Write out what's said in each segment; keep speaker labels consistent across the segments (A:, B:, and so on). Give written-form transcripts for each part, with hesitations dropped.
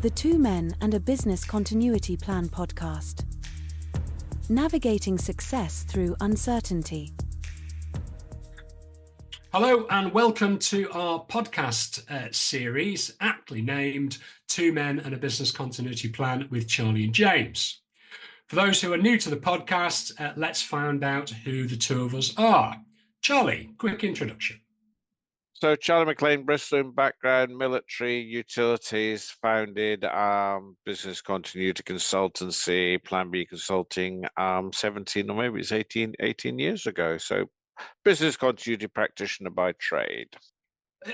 A: the Two Men and a Business Continuity Plan podcast. Navigating success through uncertainty.
B: Hello and welcome to our podcast series, aptly named Two Men and a Business Continuity Plan with Charlie and James. For those who are new to the podcast, let's find out who the two of us are. Charlie, quick introduction.
C: So Charlie McLean, Bristol background, military, utilities, founded business continuity consultancy, Plan B Consulting, 17 or maybe it's 18 years ago. So business continuity practitioner by trade.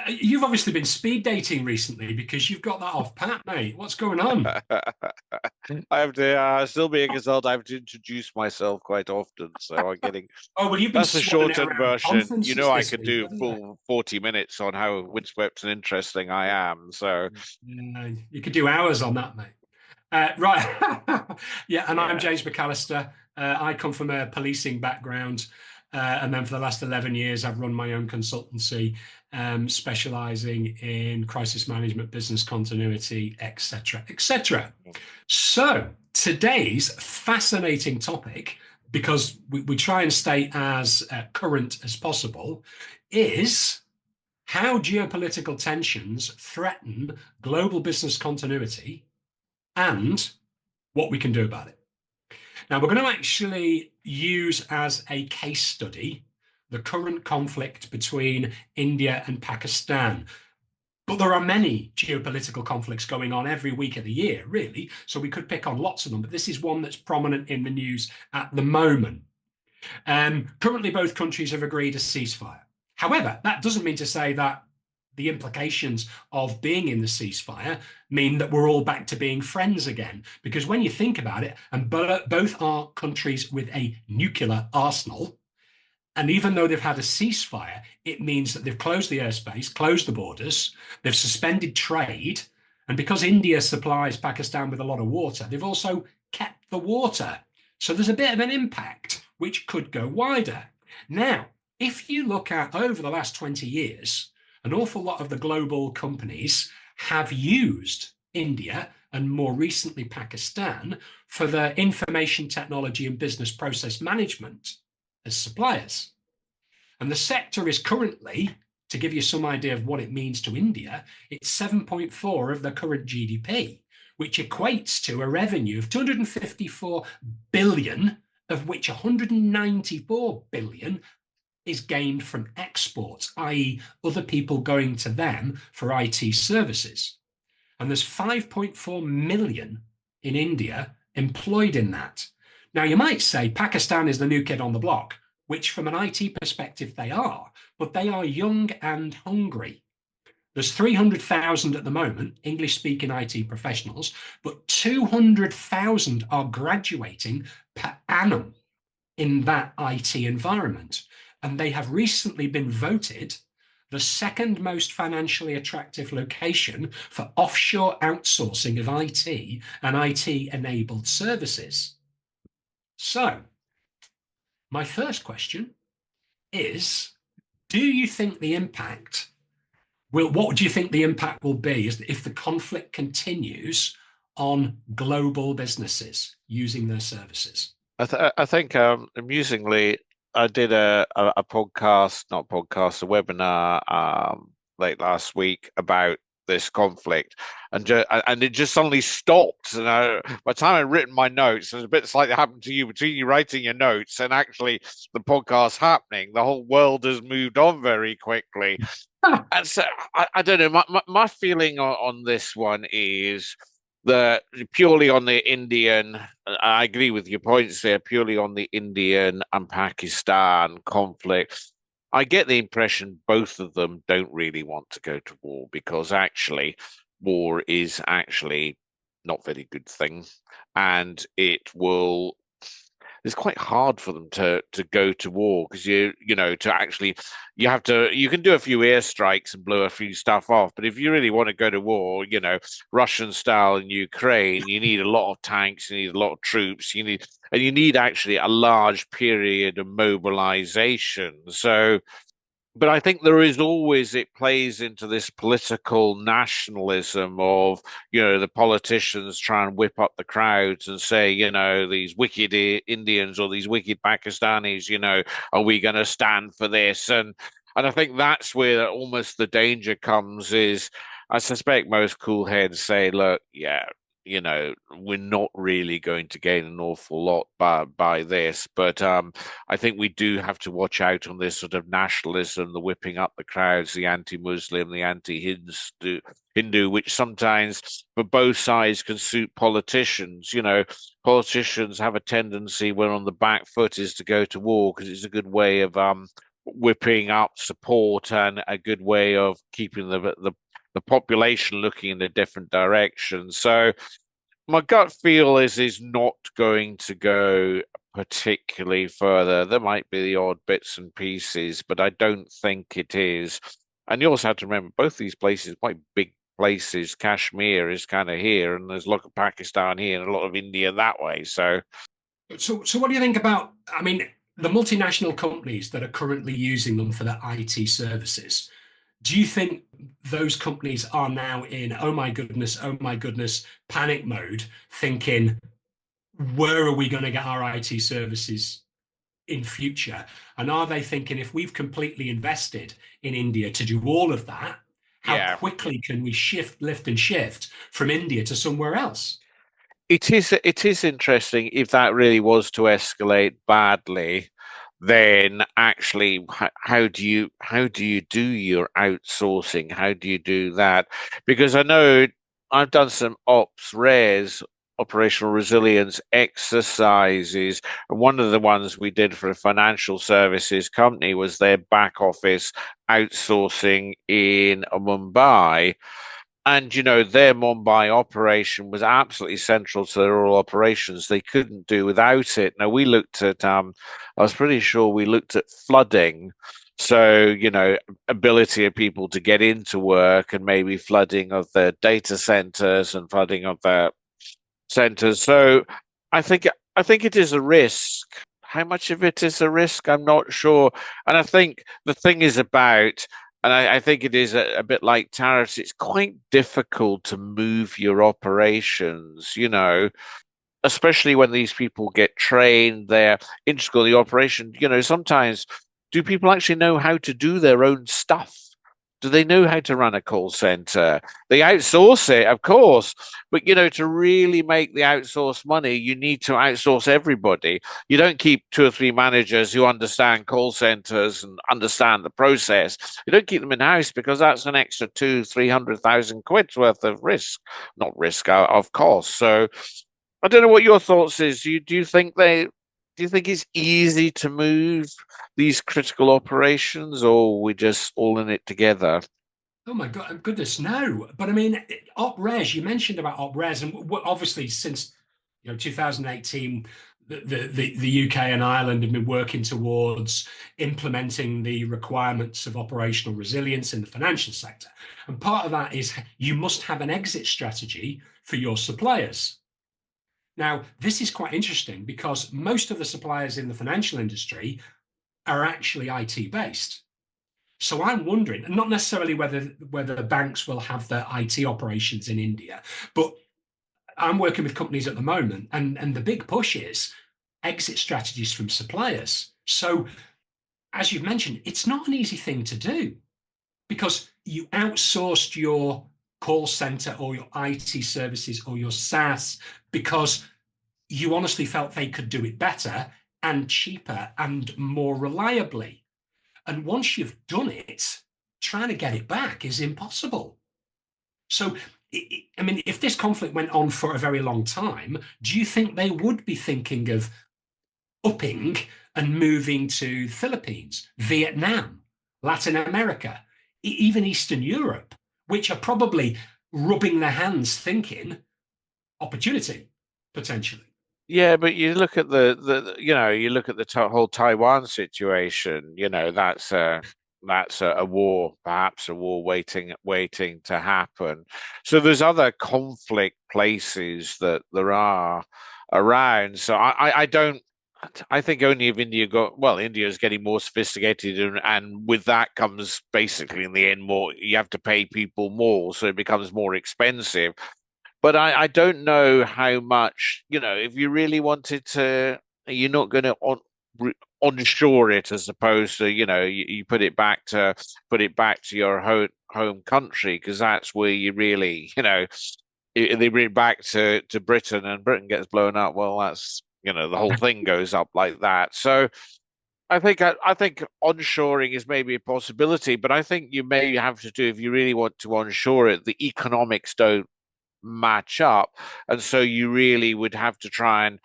B: You've obviously been speed dating recently because you've got that off pat, mate. What's going on?
C: I have to still be a consultant. I have to introduce myself quite often, so I'm getting.
B: Oh well, you've been.
C: That's the shortened version. You know, I could
B: week,
C: do full 40 minutes on how windswept and interesting I am. So
B: you could do hours on that, mate. Right, yeah. And I'm James McAllister. I come from a policing background. And then for the last 11 years, I've run my own consultancy, specializing in crisis management, business continuity, etc., etc. So today's fascinating topic, because we try and stay as current as possible, is how geopolitical tensions threaten global business continuity and what we can do about it. Now, we're going to actually use as a case study the current conflict between India and Pakistan. But there are many geopolitical conflicts going on every week of the year, really. So we could pick on lots of them, but this is one that's prominent in the news at the moment. Currently, both countries have agreed a ceasefire. However, that doesn't mean to say that the implications of being in the ceasefire mean that we're all back to being friends again. Because when you think about it, and both are countries with a nuclear arsenal, and even though they've had a ceasefire, it means that they've closed the airspace, closed the borders, they've suspended trade, and because India supplies Pakistan with a lot of water, they've also kept the water. So there's a bit of an impact, which could go wider. Now, if you look at over the last 20 years, an awful lot of the global companies have used India and more recently Pakistan for their information technology and business process management as suppliers. And the sector is currently, to give you some idea of what it means to India, it's 7.4 of the current GDP, which equates to a revenue of 254 billion, of which 194 billion is gained from exports, i.e. other people going to them for IT services. And there's 5.4 million in India employed in that. Now, you might say Pakistan is the new kid on the block, which from an IT perspective they are, but they are young and hungry. There's 300,000 at the moment, English-speaking IT professionals, but 200,000 are graduating per annum in that IT environment. And they have recently been voted the second most financially attractive location for offshore outsourcing of IT and IT-enabled services. So, my first question is, do you think the impact what do you think the impact will be if the conflict continues on global businesses using their services?
C: I think amusingly, I did a webinar late last week about this conflict, and it just suddenly stopped. And by the time I'd written my notes, it was a bit like it happened to you between you writing your notes and actually the podcast happening. The whole world has moved on very quickly. And so I don't know. My feeling on this one is that purely on the Indian, I agree with your points there, purely on the Indian and Pakistan conflict, I get the impression both of them don't really want to go to war, because actually war is actually not a very good thing. And it's quite hard for them to go to war, because you can do a few airstrikes and blow a few stuff off, but if you really want to go to war, Russian style in Ukraine, you need a lot of tanks, you need a lot of troops, you need actually a large period of mobilization. So but I think there is always, it plays into this political nationalism of, the politicians try and whip up the crowds and say, these wicked Indians or these wicked Pakistanis, are we going to stand for this? And I think that's where almost the danger comes is I suspect most cool heads say, look, yeah, we're not really going to gain an awful lot by this, but I think we do have to watch out on this sort of nationalism, the whipping up the crowds, the anti-Muslim, the anti-Hindu, which sometimes for both sides can suit politicians. Politicians have a tendency when on the back foot is to go to war because it's a good way of whipping up support and a good way of keeping the population looking in a different direction. So my gut feel is not going to go particularly further. There might be the odd bits and pieces, but I don't think it is. And you also have to remember both these places quite big places. Kashmir is kind of here, and there's a lot of Pakistan here and a lot of India that way. So
B: what do you think about, I mean, the multinational companies that are currently using them for their IT services? Do you think those companies are now in, oh my goodness, panic mode, thinking, where are we going to get our IT services in future? And are they thinking, if we've completely invested in India to do all of that, how
C: yeah,
B: quickly can we lift and shift from India to somewhere else?
C: it is interesting if that really was to escalate badly, then actually how do you do your outsourcing? How do you do that? Because I know I've done some operational resilience exercises, and one of the ones we did for a financial services company was their back office outsourcing in Mumbai. And their Mumbai operation was absolutely central to their all operations. They couldn't do without it. Now we looked at, I was pretty sure we looked at flooding. So, ability of people to get into work and maybe flooding of their data centers and flooding of their centers. So I think I think it is a risk. How much of it is a risk? I'm not sure. And I think the thing is about, and I think it is a bit like tariffs, it's quite difficult to move your operations, especially when these people get trained, they're integral in the operation. Sometimes do people actually know how to do their own stuff? Do they know how to run a call center? They outsource it, of course, but to really make the outsource money, you need to outsource everybody. You don't keep two or three managers who understand call centers and understand the process. You don't keep them in house because that's an extra 300,000 quid worth of risk, not risk of cost. So I don't know what your thoughts is. Do you think it's easy to move these critical operations, or are we just all in it together?
B: Oh my God, goodness, no. But I mean, OpRes, you mentioned about OpRes, and obviously since 2018, the UK and Ireland have been working towards implementing the requirements of operational resilience in the financial sector. And part of that is you must have an exit strategy for your suppliers. Now, this is quite interesting because most of the suppliers in the financial industry are actually IT based. So I'm wondering, not necessarily whether the banks will have their IT operations in India, but I'm working with companies at the moment, and the big push is exit strategies from suppliers. So, as you've mentioned, it's not an easy thing to do because you outsourced your call center or your IT services or your SaaS because you honestly felt they could do it better and cheaper and more reliably. And once you've done it, trying to get it back is impossible. So, I mean, if this conflict went on for a very long time, do you think they would be thinking of upping and moving to the Philippines, Vietnam, Latin America, even Eastern Europe, which are probably rubbing their hands thinking opportunity potentially?
C: Yeah, but you look at you look at the whole Taiwan situation. That's a war, perhaps a war waiting to happen. So there's other conflict places that there are around. So I don't. I think only if India India is getting more sophisticated, and with that comes basically in the end more. You have to pay people more, so it becomes more expensive. But I don't know how much, if you really wanted to, you're not going to onshore it as opposed to, you put it back to your home country, because that's where you really, if they bring it back to Britain and Britain gets blown up, well, that's, the whole thing goes up like that. So I think onshoring is maybe a possibility, but I think you may have to do, if you really want to onshore it, the economics don't match up. And so you really would have to try and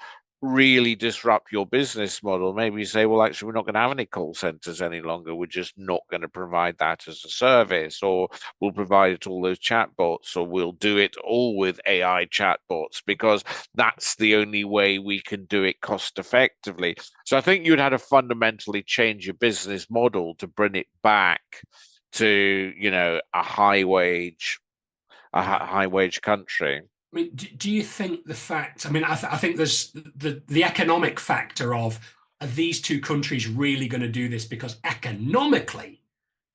C: really disrupt your business model. Maybe you say, well, actually, we're not going to have any call centers any longer. We're just not going to provide that as a service, or we'll provide it all those chatbots, or we'll do it all with AI chatbots, because that's the only way we can do it cost effectively. So I think you'd have to fundamentally change your business model to bring it back to, a high wage country.
B: I mean, do you think the fact? I mean, I think there's the economic factor of, are these two countries really going to do this because economically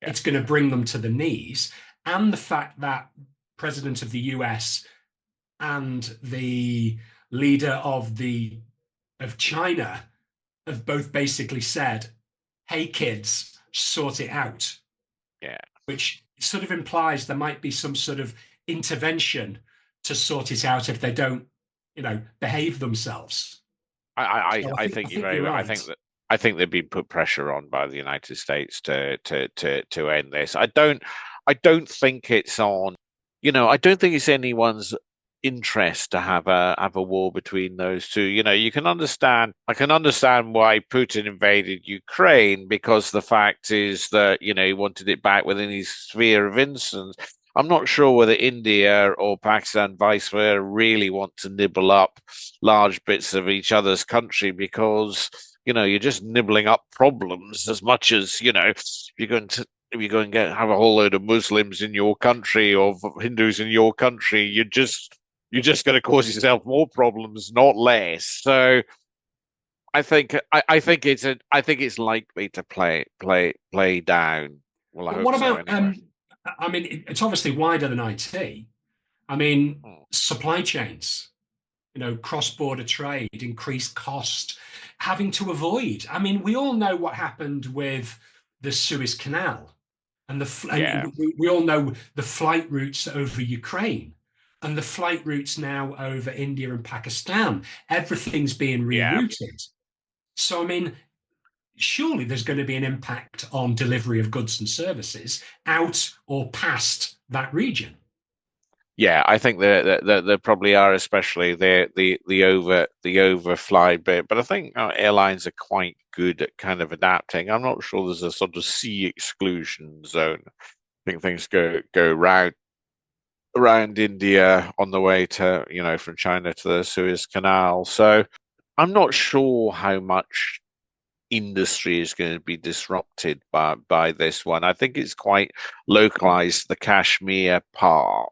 B: it's going to bring them to the knees, and the fact that President of the US and the leader of China have both basically said, "Hey kids, sort it out."
C: Yeah.
B: Which sort of implies there might be some sort of intervention to sort it out if they don't, behave themselves.
C: I think you're very right.
B: Right.
C: I think they've been put pressure on by the United States to end this. I don't think it's on. I don't think it's anyone's interest to have a war between those two. You can understand. I can understand why Putin invaded Ukraine, because the fact is that he wanted it back within his sphere of influence. I'm not sure whether India or Pakistan, vice versa, really want to nibble up large bits of each other's country, because you're just nibbling up problems as much as you're going to. If you go and have a whole load of Muslims in your country or Hindus in your country, you're just going to cause yourself more problems, not less. So I think it's likely to play down. Well, I
B: But
C: hope
B: what
C: so
B: about?
C: anyway.
B: I mean, it's obviously wider than IT. I mean,
C: Hmm.
B: supply chains. Cross-border trade, increased cost, having to avoid. I mean, we all know what happened with the Suez Canal, and
C: Yeah,
B: we all know the flight routes over Ukraine, and the flight routes now over India and Pakistan. Everything's being
C: yeah.
B: rerouted. So, I mean, surely there's going to be an impact on delivery of goods and services out or past that region.
C: Yeah, I think there probably are, especially the overfly bit. But I think airlines are quite good at kind of adapting. I'm not sure there's a sort of sea exclusion zone. I think things go around India on the way to, from China to the Suez Canal. So I'm not sure how much industry is going to be disrupted by this one. I think it's quite localized, the Kashmir part,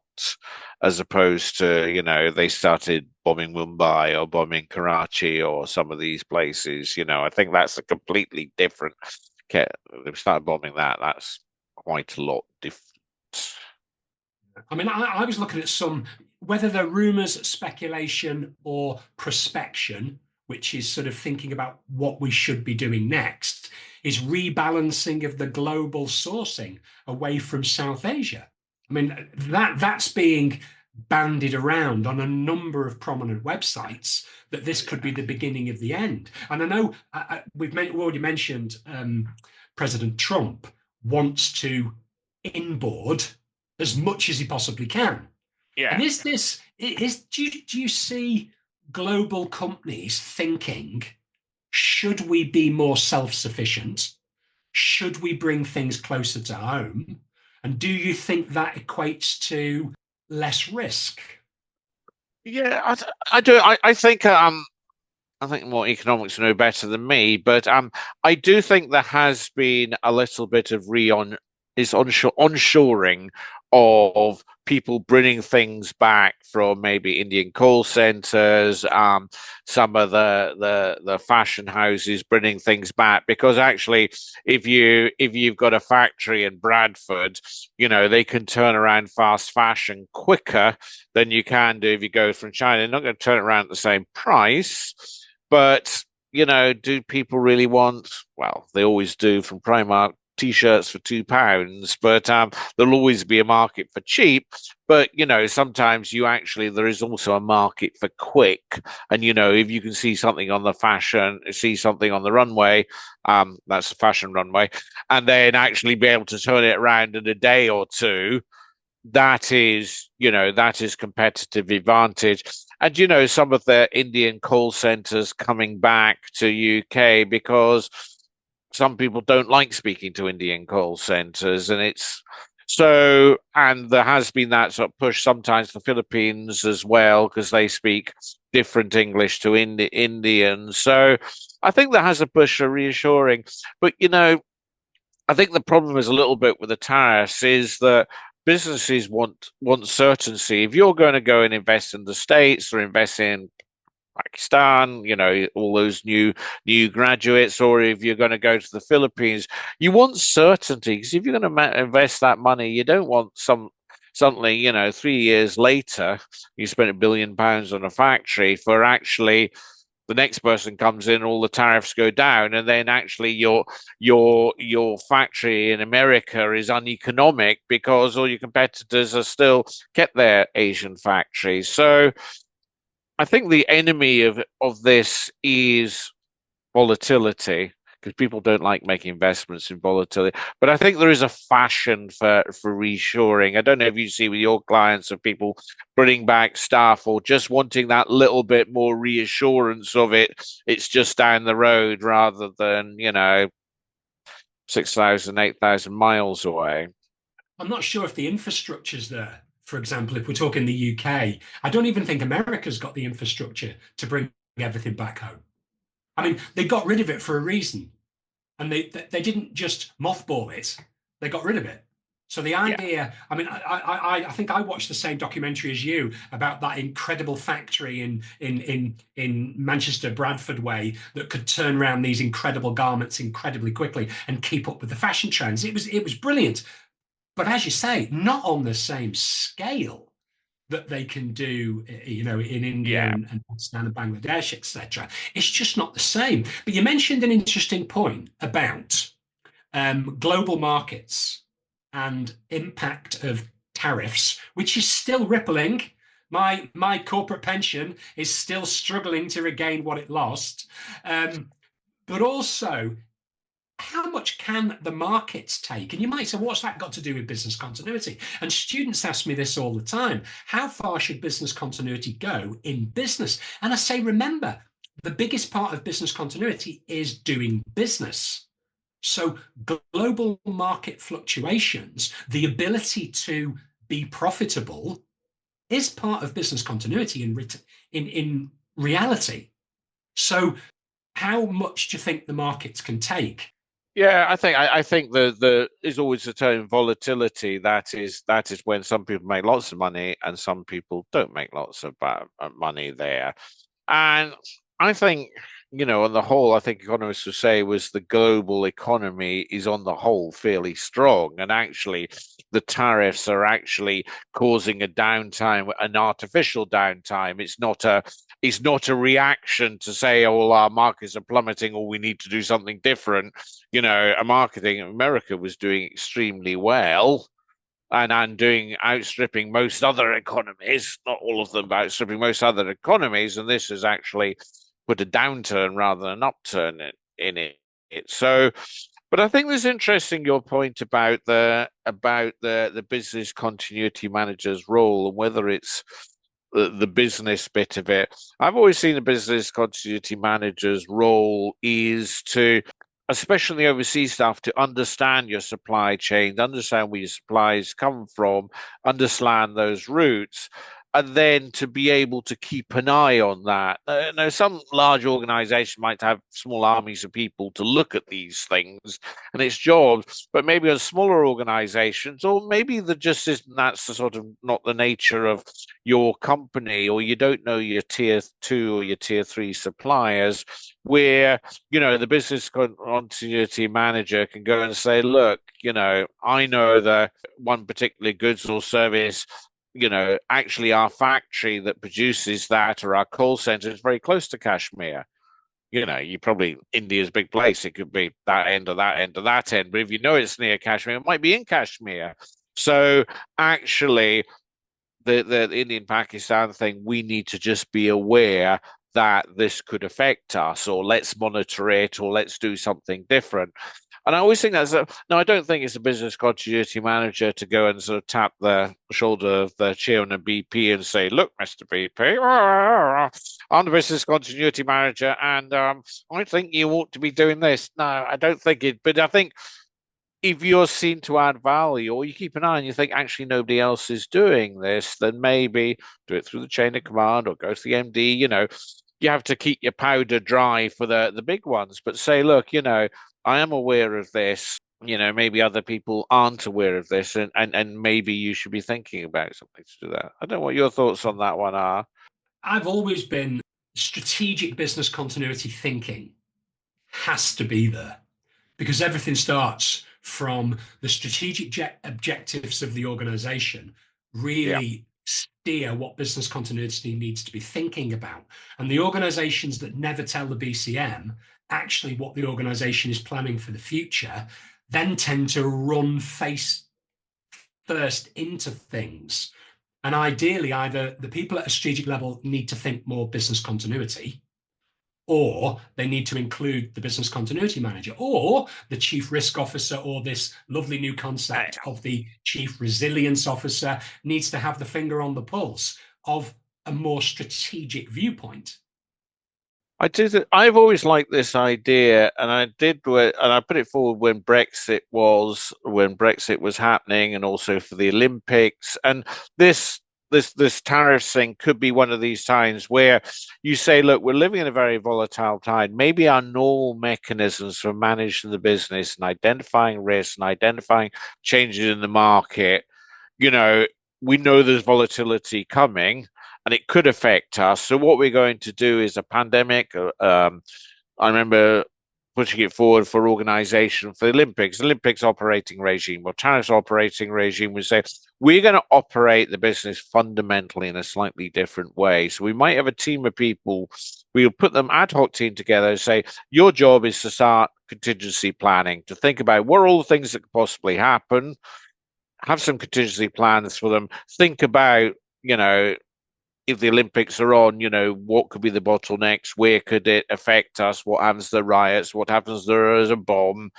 C: as opposed to, they started bombing Mumbai or bombing Karachi or some of these places. I think that's a completely different. They started bombing that. That's quite a lot different.
B: I mean, I was looking at whether they're rumors, speculation, or prospection, which is sort of thinking about what we should be doing next, is rebalancing of the global sourcing away from South Asia. I mean, that's being bandied around on a number of prominent websites, that this could be the beginning of the end. And I know we've already mentioned President Trump wants to inboard as much as he possibly can.
C: Yeah.
B: And do you see global companies thinking, should we be more self-sufficient? Should we bring things closer to home? And do you think that equates to less risk?
C: Yeah, I do. I think more economics know better than me, but I do think there has been a little bit of onshoring of people bringing things back from maybe Indian call centers, some of the fashion houses bringing things back, because actually, if you've got a factory in Bradford, they can turn around fast fashion quicker than you can do if you go from China. They're not going to turn it around at the same price, but do people really want? Well, they always do from Primark. T-shirts for £2, but there'll always be a market for cheap. But sometimes there is also a market for quick. And if you can see something on the see something on the runway, that's the fashion runway, and then actually be able to turn it around in a day or two, that is competitive advantage. And some of the Indian call centers coming back to UK, because some people don't like speaking to Indian call centers, and there has been that sort of push sometimes the Philippines as well, because they speak different English to Indians. So I think that has a push for reassuring. But I think the problem is a little bit with the tariffs is that businesses want certainty. If you're going to go and invest in the States or invest in Pakistan, all those new graduates, or if you're going to go to the Philippines, you want certainty, because if you're going to invest that money, you don't want suddenly, 3 years later, you spent £1 billion on a factory for actually the next person comes in, all the tariffs go down, and then actually your factory in America is uneconomic because all your competitors are still kept their Asian factories. So I think the enemy of this is volatility, because people don't like making investments in volatility. But I think there is a fashion for reshoring. I don't know if you see with your clients of people bringing back staff or just wanting that little bit more reassurance of it. It's just down the road rather than 6,000, 8,000 miles away.
B: I'm not sure if the infrastructure's there. For example, if we're talking the UK, I don't even think America's got the infrastructure to bring everything back home. I mean, they got rid of it for a reason, and they didn't just mothball it; they got rid of it. So the idea, I mean, I think I watched the same documentary as you about that incredible factory in Manchester, Bradford way, that could turn around these incredible garments incredibly quickly and keep up with the fashion trends. It was brilliant. But as you say, not on the same scale that they can do, in India and Pakistan and Bangladesh, etc. It's just not the same. But you mentioned an interesting point about global markets and impact of tariffs, which is still rippling. My corporate pension is still struggling to regain what it lost. But also, how much can the markets take? And you might say, what's that got to do with business continuity? And students ask me this all the time. How far should business continuity go in business? And I say, remember, the biggest part of business continuity is doing business. So global market fluctuations, the ability to be profitable, is part of business continuity in reality. So how much do you think the markets can take?
C: Yeah, I think the is always the term volatility. That is when some people make lots of money and some people don't make lots of money there. And I think, on the whole, I think economists would say was the global economy is on the whole fairly strong. And actually, the tariffs are actually causing a downtime, an artificial downtime. It's not a reaction to say, oh, well, our markets are plummeting or we need to do something different. Marketing America was doing extremely well and outstripping most other economies, not all of them, but outstripping most other economies. And this has actually put a downturn rather than an upturn in it. So, but I think it's interesting your point about the business continuity manager's role and whether it's the business bit of it. I've always seen the business continuity manager's role is to, especially overseas stuff, to understand your supply chain, understand where your supplies come from, understand those routes, and then to be able to keep an eye on that. Now, some large organization might have small armies of people to look at these things and its jobs, but maybe on smaller organizations, or maybe that's the sort of not the nature of your company, or you don't know your tier 2 or your tier 3 suppliers, where the business continuity manager can go and say, look, I know that one particular goods or service, actually our factory that produces that, or our call center, is very close to Kashmir. You probably, India's a big place. It could be that end or that end or that end. But if you know it's near Kashmir, it might be in Kashmir. So actually, the Indian-Pakistan thing, we need to just be aware that this could affect us, or let's monitor it, or let's do something different. And I always think no, I don't think it's a business continuity manager to go and sort of tap the shoulder of the chairman of BP and say, look, Mr. BP, I'm the business continuity manager, and I think you ought to be doing this. No, I don't think it, but I think if you're seen to add value, or you keep an eye and you think actually nobody else is doing this, then maybe do it through the chain of command or go to the MD. You have to keep your powder dry for the big ones, but say, look, I am aware of this. Maybe other people aren't aware of this, and maybe you should be thinking about something to do that. I don't know what your thoughts on that one are.
B: I've always been strategic business continuity thinking has to be there, because everything starts from the strategic objectives of the organization, really steer what business continuity needs to be thinking about. And the organizations that never tell the BCM actually what the organization is planning for the future then tend to run face first into things. And ideally, either the people at a strategic level need to think more business continuity, or they need to include the business continuity manager, or the chief risk officer, or this lovely new concept of the chief resilience officer needs to have the finger on the pulse of a more strategic viewpoint.
C: I've always liked this idea, and I put it forward when Brexit was happening, and also for the Olympics. And this tariff thing could be one of these times where you say, look, we're living in a very volatile time. Maybe our normal mechanisms for managing the business and identifying risks and identifying changes in the market, we know there's volatility coming, and it could affect us. So what we're going to do is a pandemic. I remember pushing it forward for organization for the Olympics operating regime, or tariffs operating regime, would say, we're going to operate the business fundamentally in a slightly different way. So we might have a team of people, we'll put them ad hoc team together and say, your job is to start contingency planning, to think about what are all the things that could possibly happen, have some contingency plans for them, think about, if the Olympics are on, what could be the bottlenecks? Where could it affect us? What happens to the riots? What happens if there is a bomb?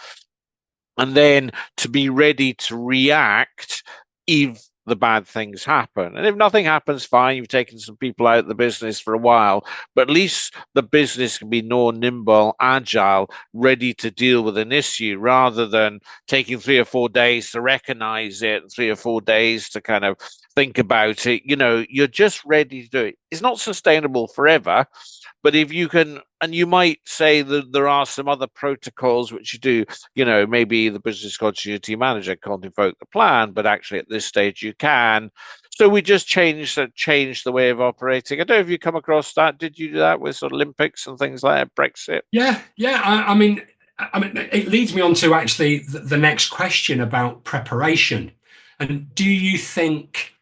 C: And then to be ready to react if the bad things happen. And if nothing happens, fine, you've taken some people out of the business for a while, but at least the business can be more nimble, agile, ready to deal with an issue, rather than taking 3 or 4 days to recognize it, 3 or 4 days to kind of think about it. You're just ready to do it. It's not sustainable forever, but if you can, and you might say that there are some other protocols which you do, maybe the business continuity manager can't invoke the plan, but actually at this stage you can. So we just change the way of operating. I don't know if you come across that. Did you do that with sort of Olympics and things like that, Brexit?
B: Yeah. I mean, it leads me on to actually the next question about preparation. And do you think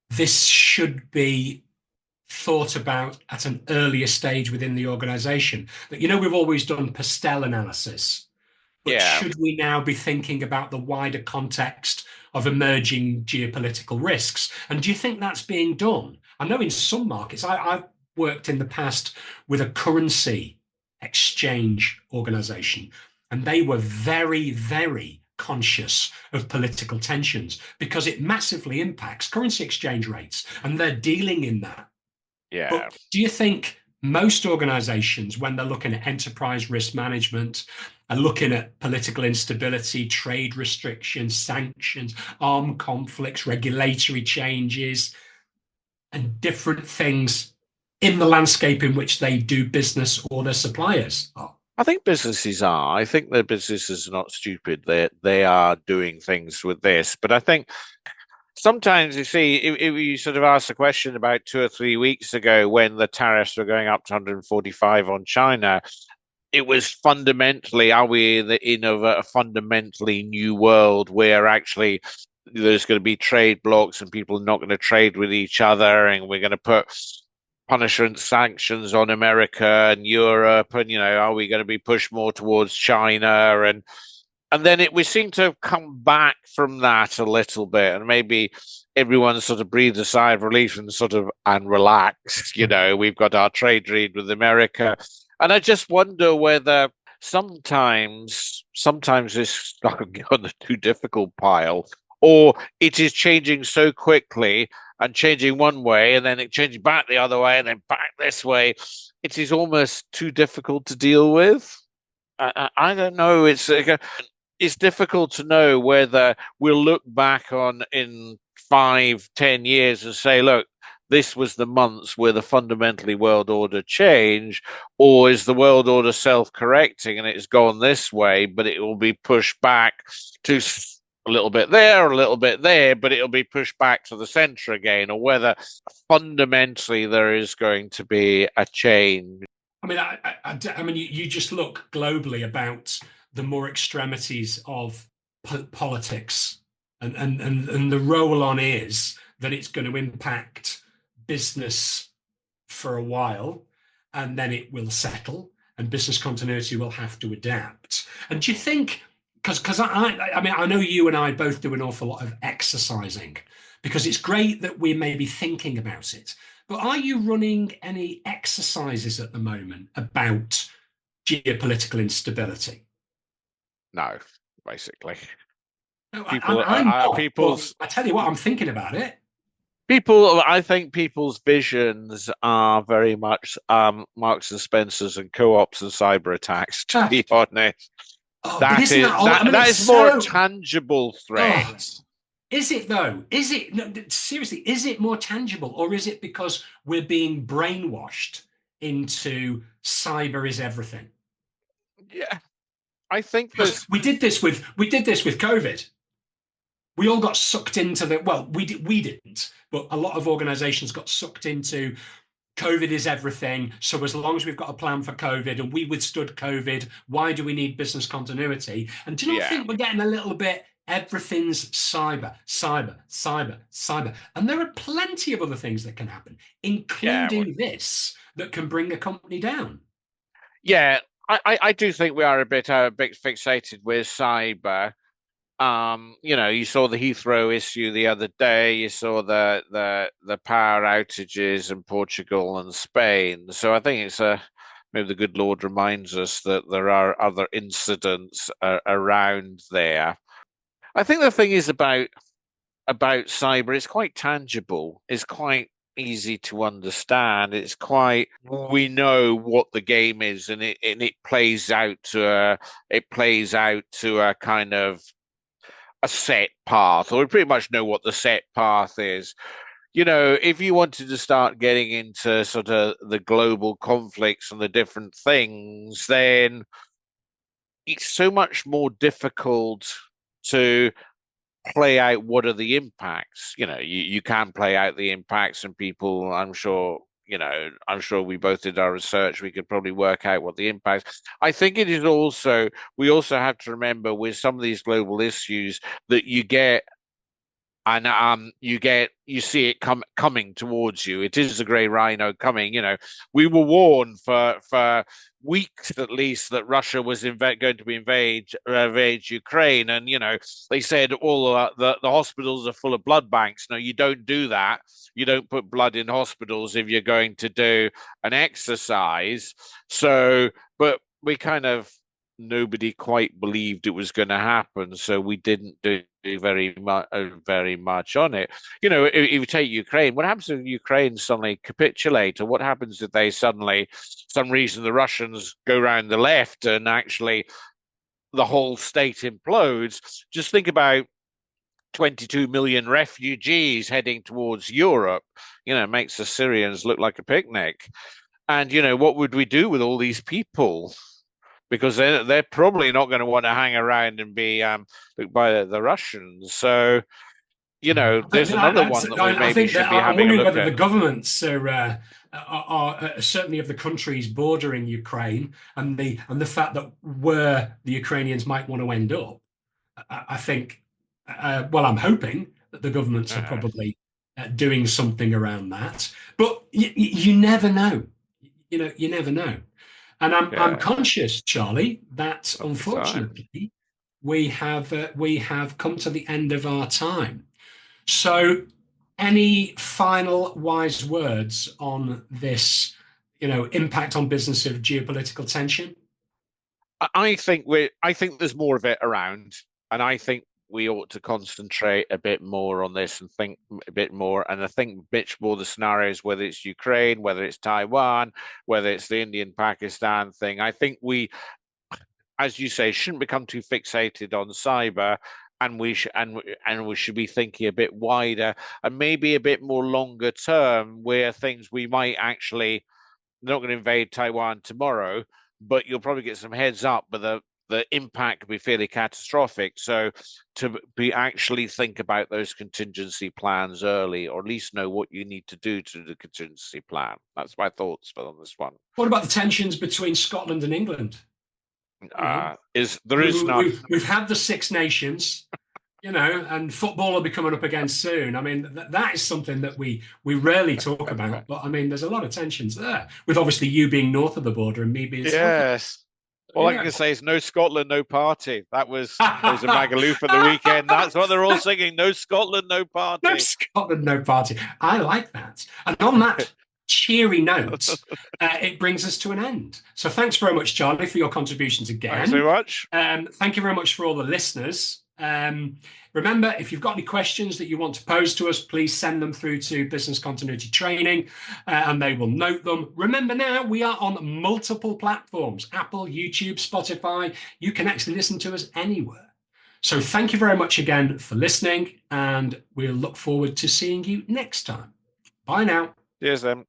B: this should be thought about at an earlier stage within the organization? That, we've always done pastel analysis, but should we now be thinking about the wider context of emerging geopolitical risks? And do you think that's being done? I know in some markets, I've worked in the past with a currency exchange organization, and they were very, very conscious of political tensions because it massively impacts currency exchange rates, and they're dealing in that.
C: Yeah.
B: But do you think most organizations, when they're looking at enterprise risk management, are looking at political instability, trade restrictions, sanctions, armed conflicts, regulatory changes, and different things in the landscape in which they do business or their suppliers are?
C: I think businesses are. I think the businesses are not stupid. They are doing things with this. But I think sometimes you see, if you sort of asked a question about 2 or 3 weeks ago when the tariffs were going up to 145 on China, it was fundamentally, are we in a fundamentally new world where actually there's going to be trade blocks and people are not going to trade with each other, and we're going to put punishment sanctions on America and Europe, and are we going to be pushed more towards China, and then we seem to have come back from that a little bit, and maybe everyone sort of breathed a sigh of relief and relaxed. We've got our trade deal with America, and I just wonder whether sometimes this stuck on the too difficult pile, or it is changing so quickly and changing one way, and then it changing back the other way, and then back this way. It is almost too difficult to deal with. I don't know. It's difficult to know whether we'll look back on in 5, 10 years and say, look, this was the months where the fundamentally world order changed, or is the world order self-correcting and it's gone this way, but it will be pushed back to a little bit there, a little bit there, but it'll be pushed back to the center again, or whether fundamentally there is going to be a change.
B: I mean, you just look globally about the more extremities of politics, and the roll on is that it's going to impact business for a while, and then it will settle, and business continuity will have to adapt. And do you think, because I know you and I both do an awful lot of exercising, because it's great that we're maybe thinking about it, but are you running any exercises at the moment about geopolitical instability?
C: No, basically.
B: No,
C: I'm not.
B: I tell you what, I'm thinking about it.
C: I think people's visions are very much Marks and Spencers and co-ops and cyber attacks, to be honest. That is more tangible threats.
B: Is it though? Is it, no, seriously, is it more tangible, or is it because we're being brainwashed into cyber is everything?
C: Yeah, I think
B: we did this with COVID. We all got sucked into we didn't, but a lot of organizations got sucked into COVID is everything. So as long as we've got a plan for COVID and we withstood COVID, why do we need business continuity? And do you not think we're getting a little bit everything's cyber? And there are plenty of other things that can happen, including this, that can bring a company down.
C: Yeah, I do think we are a bit fixated with cyber. You saw the Heathrow issue the other day. You saw the power outages in Portugal and Spain. So I think it's maybe the good Lord reminds us that there are other incidents around there. I think the thing is about cyber, it's quite tangible. It's quite easy to understand. We know what the game is, and it plays out to a kind of a set path, or we pretty much know what the set path is. If you wanted to start getting into sort of the global conflicts and the different things, then it's so much more difficult to play out what are the impacts. You can play out the impacts, and people, I'm sure we both did our research. We could probably work out what the impacts. I think it is we also have to remember with some of these global issues that you get, and you see it coming towards you. It is a grey rhino coming. We were warned for weeks at least that Russia was going to be invade Ukraine, and they said all the hospitals are full of blood banks. No, you don't do that. You don't put blood in hospitals if you're going to do an exercise. So, but we kind of, nobody quite believed it was going to happen, so we didn't do very much on it. If you take Ukraine, what happens if Ukraine suddenly capitulate, or what happens if they suddenly, some reason, the Russians go around the left and actually the whole state implodes? Just think about 22 million refugees heading towards Europe, makes the Syrians look like a picnic. And, what would we do with all these people? Because they're probably not going to want to hang around and be looked by the Russians. So, there's another one that we maybe should be having a look at.
B: I'm wondering whether the governments are certainly of the countries bordering Ukraine and the fact that where the Ukrainians might want to end up. I think, well, I'm hoping that the governments are probably doing something around that, but you never know. You never know. And I'm conscious, Charlie, that unfortunately we have come to the end of our time. So, any final wise words on this, impact on business of geopolitical tension?
C: I think there's more of it around, and I think we ought to concentrate a bit more on this and think a bit more. And I think a bit more the scenarios, whether it's Ukraine, whether it's Taiwan, whether it's the Indian-Pakistan thing. I think we, as you say, shouldn't become too fixated on cyber, and we should be thinking a bit wider and maybe a bit more longer term, where things we might actually not going to invade Taiwan tomorrow, but you'll probably get some heads up, but the impact could be fairly catastrophic. So to be actually think about those contingency plans early, or at least know what you need to do to the contingency plan. That's my thoughts on this one.
B: What about the tensions between Scotland and England?
C: We've had the
B: Six Nations, and football will be coming up again soon. I mean, that is something that we rarely talk about, but I mean, there's a lot of tensions there, with obviously you being north of the border and me being south.
C: Yes. All I can say is no Scotland, no party. That was a Magaluf for the weekend. That's what they're all singing. No Scotland, no party.
B: No Scotland, no party. I like that. And on that cheery note, it brings us to an end. So thanks very much, Charlie, for your contributions again.
C: Thanks very much.
B: Thank you very much for all the listeners. Remember, if you've got any questions that you want to pose to us, please send them through to Business Continuity Training, and they will note them. Remember now, we are on multiple platforms: Apple, YouTube, Spotify. You can actually listen to us anywhere. So thank you very much again for listening, and we'll look forward to seeing you next time. Bye now.
C: Cheers then.